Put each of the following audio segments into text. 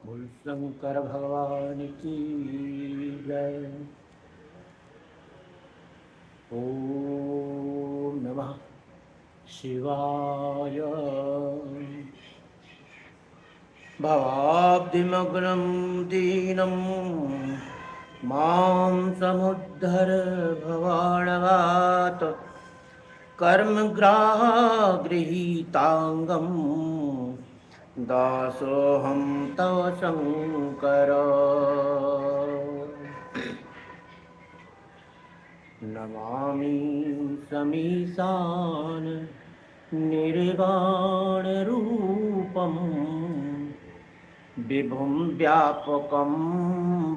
बोल शंकर भगवान की जय। ओम नमः शिवाय। भवाब्धिमग्नं दीनं मां समुद्धर भवाणवात् कर्मग्राहगृहीताङ्गं दासोऽहं तव शङ्कर। नमामि समीशान निर्वाणरूपं विभुं व्यापकं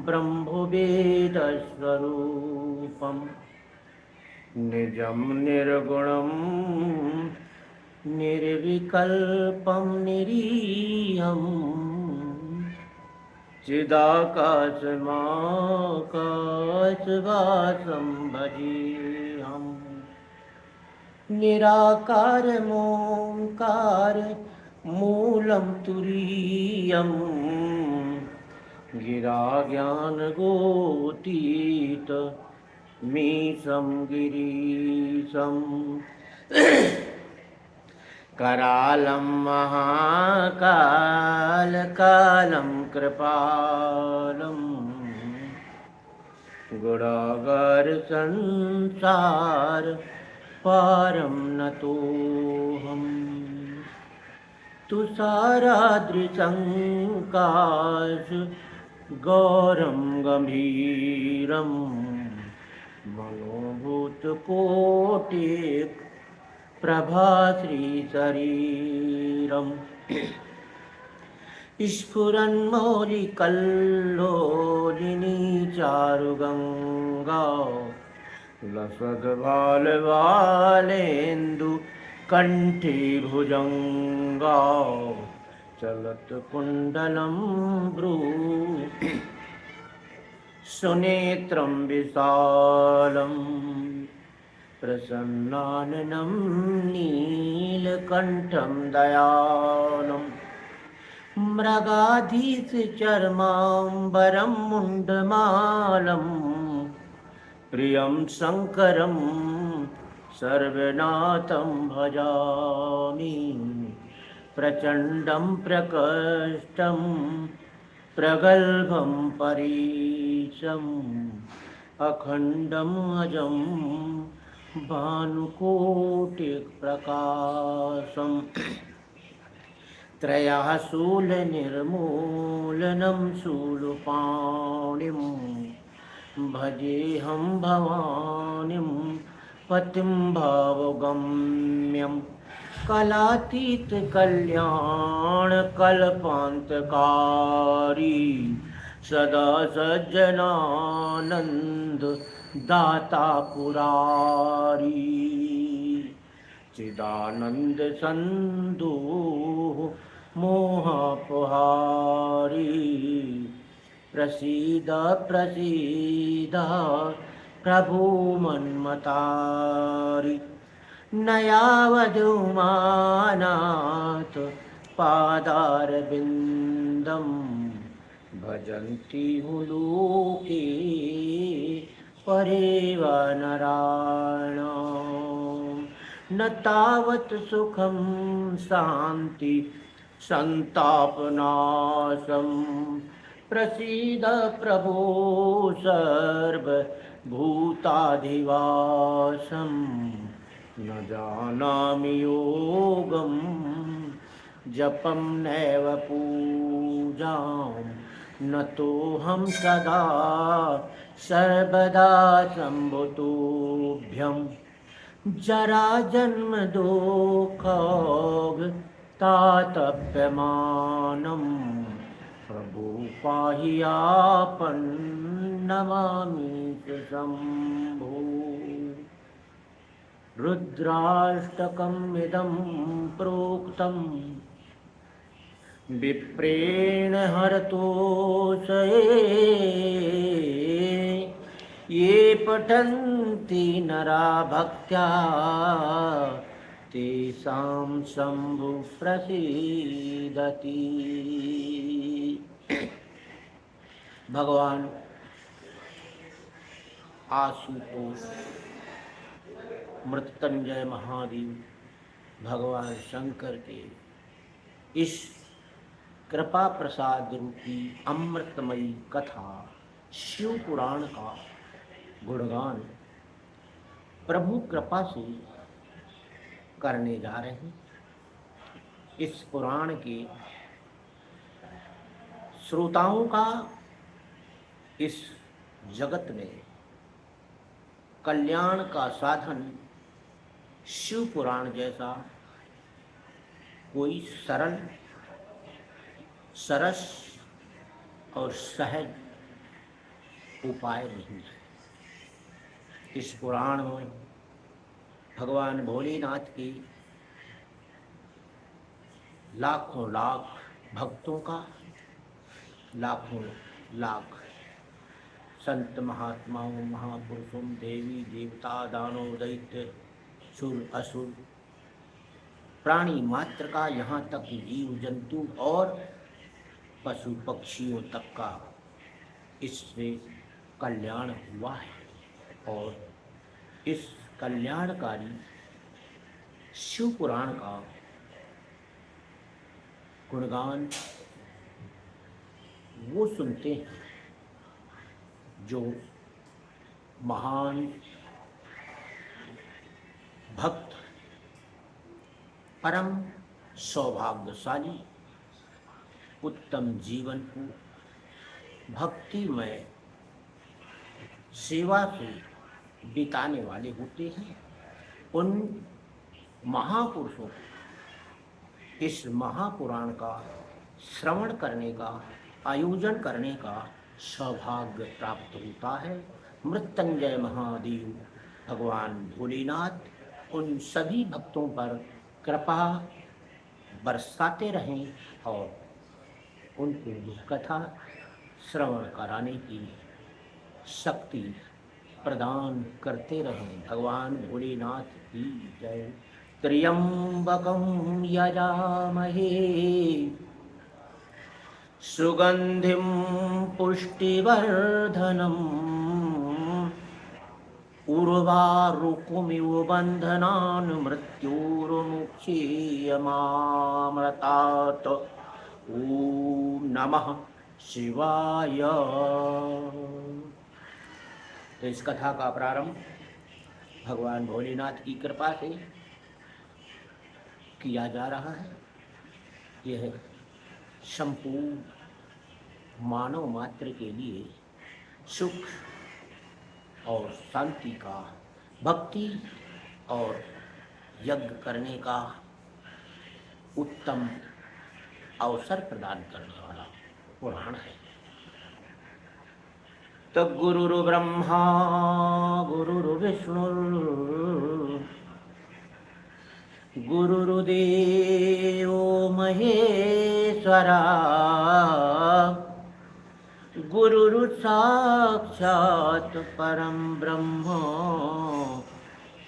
ब्रह्मवेदस्वरूपं निजं निर्गुणं निर्विकल्पं निरीहं चिदाकाशमाकाशवासं भजेऽहम्। निराकारमोङ्कार मूलं तुरीयम् गिरा ज्ञानगोतीत मीशं गिरीशम् करालं महाकालकालं कृपालं गुणागार संसार पारं नतोऽहम्। तुषाराद्रिसङ्काश गौरं गम्भीरं मनोभूतकोटिः प्रभाश्रीशरीरम् स्फुरन्मौलिकल्लोलिनी चारुगङ्गा लसद्भालवालेन्दु कण्ठे भुजङ्गा चलत्कुण्डलं भ्रू सुनेत्रं विशालं प्रसन्नाननं नीलकण्ठं दयालम् मृगाधीशचर्माम्बरं मुण्डमालं प्रियं शङ्करं सर्वनाथं भजामि। प्रचण्डं प्रकष्टं प्रगल्भं परेशम् अखण्डम् अजं भानुकोटिप्रकाशम् त्रयः शूलनिर्मूलनं शूलपाणिं भजेऽहं भवानीं पतिं भावगम्यं कलातीतकल्याणकल्पान्तकारी सदा सज्जनानन्द दाता पुरारी चिदानंद संदूह मोहापहारी प्रसीद प्रसीद प्रभु मन्मतारी नयावधूमानाथ पादारविन्दं भजन्ति लोके परेव नराणाम् न तावत् सुखं शान्ति संतापनाशं प्रसीद प्रभो सर्वभूताधिवासं न जानामि योगं जपं नैव पूजां न तोऽहं सदा सर्वदा शम्भुतोऽभ्यम् जरा जन्म दुःखोग तातप्यमानं प्रभु पाहि आपन् नमामि शम्भो। रुद्राष्टकमिदं प्रोक्तं विप्रेण हरतोषये ये पठन्ति नरा भक्त्या तेषां शम्भु प्रसीदति। भगवान आशुतोष मृत्युंजय महादेव भगवान शंकर के इस कृपा प्रसाद रूपी अमृतमयी कथा शिव पुराण का गुणगान प्रभु कृपा से करने जा रहे हैं। इस पुराण के श्रोताओं का इस जगत में कल्याण का साधन शिव पुराण जैसा कोई सरल, सरस और सहज उपाय नहीं है। इस पुराण में भगवान भोलेनाथ के लाखों लाख भक्तों का, लाखों लाख संत महात्माओं, महापुरुषों, देवी देवता, दानव दैत्य, सुर असुर, प्राणी मात्र का, यहाँ तक जीव जंतु और पशु पक्षियों तक का इससे कल्याण हुआ है। और इस कल्याणकारी शिव पुराण का गुणगान वो सुनते हैं जो महान भक्त, परम सौभाग्यशाली, उत्तम जीवन को भक्तिमय सेवा से बिताने वाले होते हैं। उन महापुरुषों को इस महापुराण का श्रवण करने का, आयोजन करने का सौभाग्य प्राप्त होता है। मृत्युंजय महादेव भगवान भोलेनाथ उन सभी भक्तों पर कृपा बरसाते रहें और उनको कथा श्रवण कराने की शक्ति प्रदान करते रहें। भगवान भोलेनाथ की जय। त्र्यंबकं यजामहे सुगंधिं पुष्टिवर्धनम् उर्वारुकमिव बन्धनान् मृत्युर्मुक्षीयमामृतात्। ओम नमः शिवाय। तो इस कथा का प्रारंभ भगवान भोलेनाथ की कृपा से किया जा रहा है। यह संपूर्ण मानव मात्र के लिए सुख और शांति का, भक्ति और यज्ञ करने का उत्तम अवसर प्रदान करने वाला पुराण है। तो गुरुर् ब्रह्मा गुरुर्विष्णु गुरुर्देवो महेश्वरा गुरुर्साक्षात् परं ब्रह्म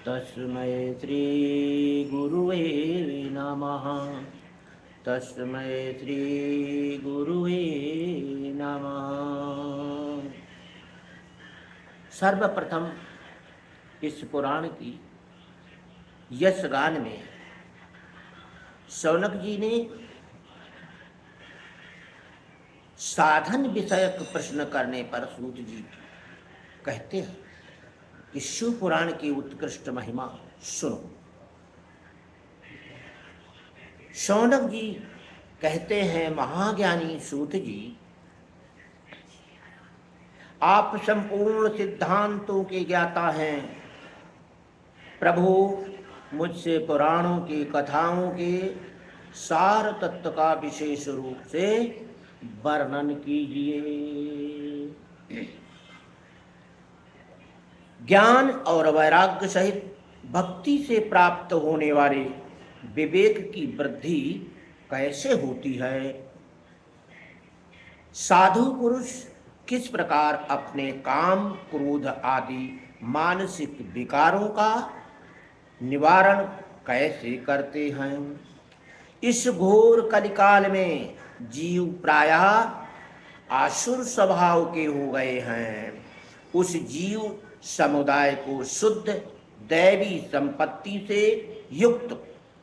तस्मै श्री गुरुवे नमः। तस्मै श्री गुरुवे नमः। सर्वप्रथम इस पुराण की यश गान में शौनक जी ने साधन विषयक प्रश्न करने पर सूत जी कहते हैं कि शिव पुराण की उत्कृष्ट महिमा सुनो। शौनक जी कहते हैं, महाज्ञानी सूत जी, आप संपूर्ण सिद्धांतों के ज्ञाता हैं। प्रभु, मुझसे पुराणों की कथाओं के सार तत्व का विशेष रूप से वर्णन कीजिए। ज्ञान और वैराग्य सहित भक्ति से प्राप्त होने वाले विवेक की वृद्धि कैसे होती है? साधु पुरुष किस प्रकार अपने काम, क्रोध आदि मानसिक विकारों का निवारण कैसे करते हैं? इस घोर कलिकाल में जीव प्रायः आसुर स्वभाव के हो गए हैं, उस जीव समुदाय को शुद्ध दैवी संपत्ति से युक्त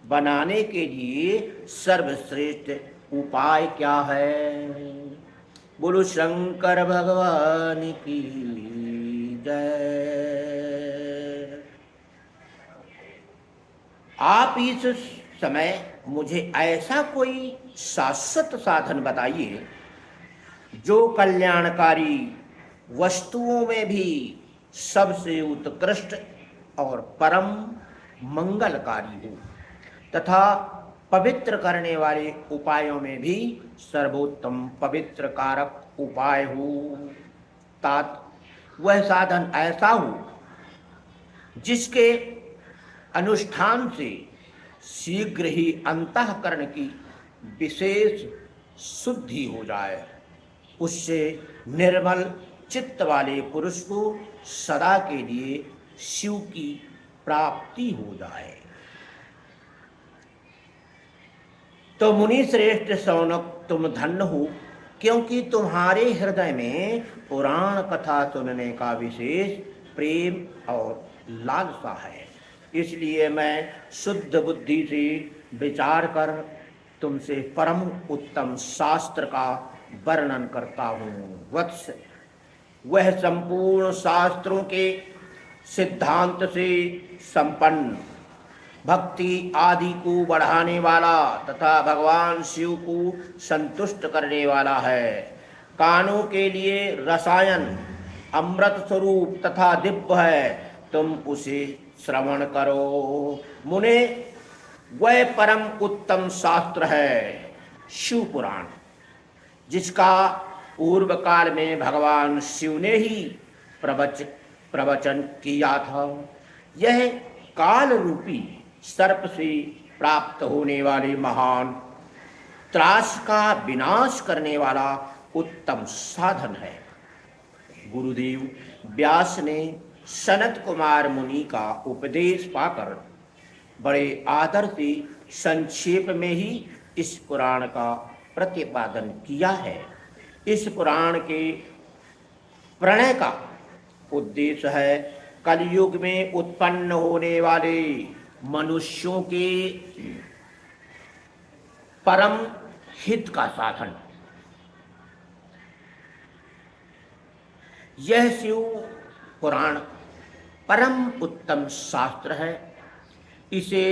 बनाने के लिए सर्वश्रेष्ठ उपाय क्या है? बोलो शंकर भगवान की जय। आप इस समय मुझे ऐसा कोई शाश्वत साधन बताइए जो कल्याणकारी वस्तुओं में भी सबसे उत्कृष्ट और परम मंगलकारी हो तथा पवित्र करने वाले उपायों में भी सर्वोत्तम पवित्र कारक उपाय हो। तात वह साधन ऐसा हो जिसके अनुष्ठान से शीघ्र ही अंतःकरण की विशेष शुद्धि हो जाए, उससे निर्मल चित्त वाले पुरुष को सदा के लिए शिव की प्राप्ति हो जाए। तो मुनि श्रेष्ठ शौनक तुम धन्य हो, क्योंकि तुम्हारे हृदय में पुराण कथा सुनने का विशेष प्रेम और लालसा है। इसलिए मैं शुद्ध बुद्धि से विचार कर तुमसे परम उत्तम शास्त्र का वर्णन करता हूँ। वत्स, वह संपूर्ण शास्त्रों के सिद्धांत से संपन्न, भक्ति आदि को बढ़ाने वाला तथा भगवान शिव को संतुष्ट करने वाला है। कानों के लिए रसायन अमृत स्वरूप तथा दिव्य है, तुम उसे श्रवण करो। मुने, वह परम उत्तम शास्त्र है शिव पुराण, जिसका पूर्व काल में भगवान शिव ने ही प्रवचन किया था। यह काल रूपी सर्प से प्राप्त होने वाले महान त्रास का विनाश करने वाला उत्तम साधन है। गुरुदेव व्यास ने सनत कुमार मुनि का उपदेश पाकर बड़े आदर से संक्षेप में ही इस पुराण का प्रतिपादन किया है। इस पुराण के प्रणय का उद्देश्य है कलयुग में उत्पन्न होने वाले मनुष्यों के परम हित का साधन। यह शिव पुराण परम उत्तम शास्त्र है। इसे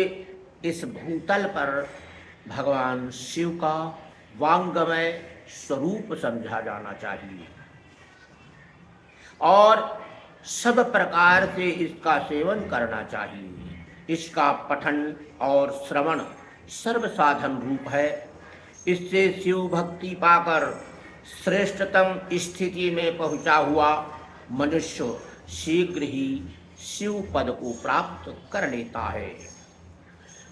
इस भूतल पर भगवान शिव का वांगमय स्वरूप समझा जाना चाहिए और सब प्रकार से इसका सेवन करना चाहिए। इसका पठन और श्रवण सर्वसाधन रूप है। इससे शिव भक्ति पाकर श्रेष्ठतम स्थिति में पहुंचा हुआ मनुष्य शीघ्र ही शिव पद को प्राप्त कर लेता है।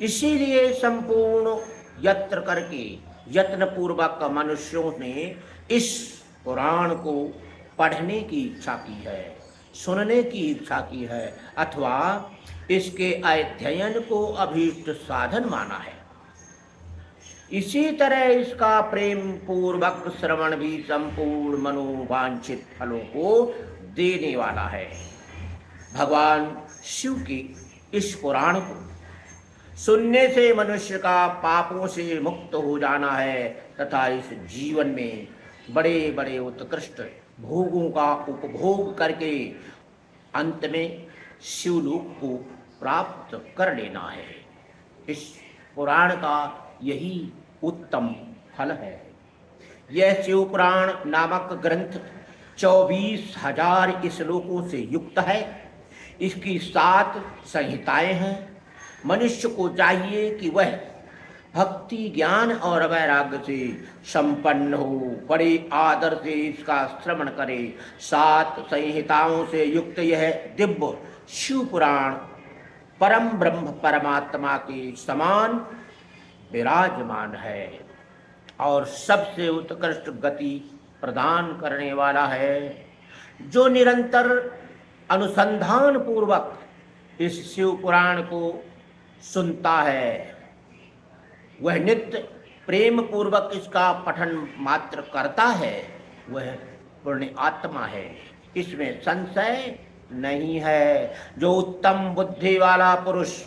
इसीलिए संपूर्ण यत्न करके यत्न पूर्वक मनुष्यों ने इस पुराण को पढ़ने की इच्छा की है, सुनने की इच्छा की है अथवा इसके अध्ययन को अभीष्ट साधन माना है। इसी तरह इसका प्रेम पूर्वक श्रवण भी संपूर्ण मनोवांछित फलों को देने वाला है। भगवान शिव के इस पुराण को सुनने से मनुष्य का पापों से मुक्त हो जाना है तथा इस जीवन में बड़े बड़े उत्कृष्ट भोगों का उपभोग करके अंत में शिवलोक को प्राप्त कर लेना है। इस पुराण का यही उत्तम फल है। यह शिव पुराण नामक ग्रंथ 24,000 श्लोकों से युक्त है। इसकी 7 संहिताएं हैं। मनुष्य को चाहिए कि वह भक्ति ज्ञान और वैराग्य से संपन्न हो, बड़े आदर से इसका श्रवण करे। 7 संहिताओं से युक्त यह दिव्य शिव पुराण परम ब्रह्म परमात्मा के समान विराजमान है और सबसे उत्कृष्ट गति प्रदान करने वाला है। जो निरंतर अनुसंधान पूर्वक इस शिव पुराण को सुनता है, वह नित्य प्रेम पूर्वक इसका पठन मात्र करता है, वह पुण्य आत्मा है, इसमें संशय नहीं है। जो उत्तम बुद्धि वाला पुरुष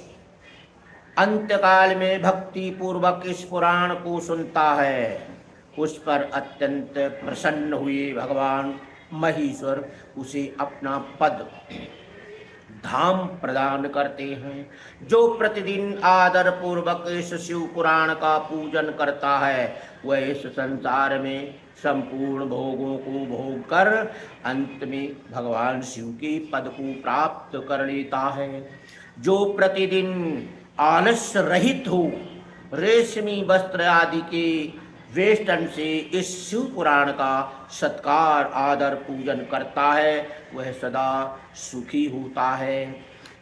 अंतकाल में भक्ति पूर्वक इस पुराण को सुनता है, उस पर अत्यंत प्रसन्न हुए भगवान महेश्वर उसे अपना पद धाम प्रदान करते हैं। जो प्रतिदिन आदर पूर्वक इस शिव पुराण का पूजन करता है, वह इस संसार में संपूर्ण भोगों को भोग कर अंत में भगवान शिव के पद को प्राप्त कर लेता है। जो प्रतिदिन आलस्य रहित हो रेशमी वस्त्र आदि के वेष्टन से इस शिव पुराण का सत्कार आदर पूजन करता है, वह सदा सुखी होता है।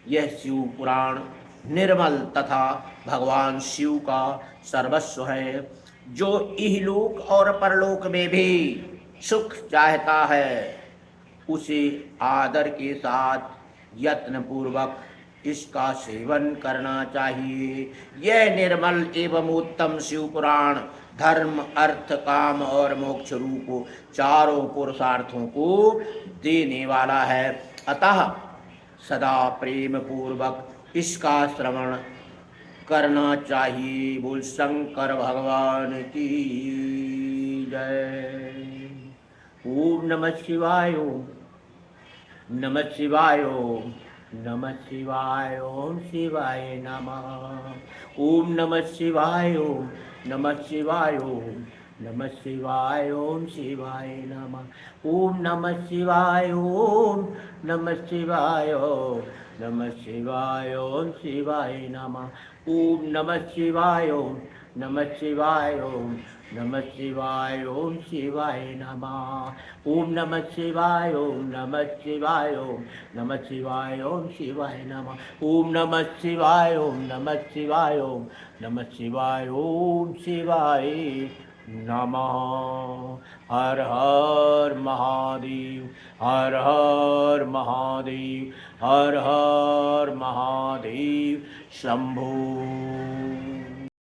यह शिव पुराण निर्मल तथा भगवान शिव का सर्वस्व है। जो इहलोक और परलोक में भी सुख चाहता है, उसे आदर के साथ यत्न पूर्वक इसका सेवन करना चाहिए। यह निर्मल एवं उत्तम शिव पुराण धर्म अर्थ काम और मोक्ष रूप चारों पुरुषार्थों को देने वाला है। अतः सदा प्रेम पूर्वक इसका श्रवण करना चाहिए। बोल शंकर भगवान की जय। ओम नमः शिवाय, ओम नमः शिवाय, ओम नमः शिवाय, ओम शिवाय नमः। ओम नमः शिवाय, ओम नमः शिवाय, ओम नमः शिवाय, ओम शिवाय नमः। ओम नमः शिवाय, ओम नमः शिवाय, ओम नमः शिवाय, ओम शिवाय नमः। ओम नमः शिवाय, ओम नमः शिवाय, ओम नमः शिवाय, ओम शिवाय नमः। ओम नमः शिवाय, ओम नमः शिवाय, ओम नमः शिवाय, ओम शिवाय नमः। ओम नमः शिवाय, ओम नमः शिवाय, ओम नमः शिवाय, ओम शिवाय नमः। हर हर महादेव, हर हर महादेव, हर हर महादेव। शंभो।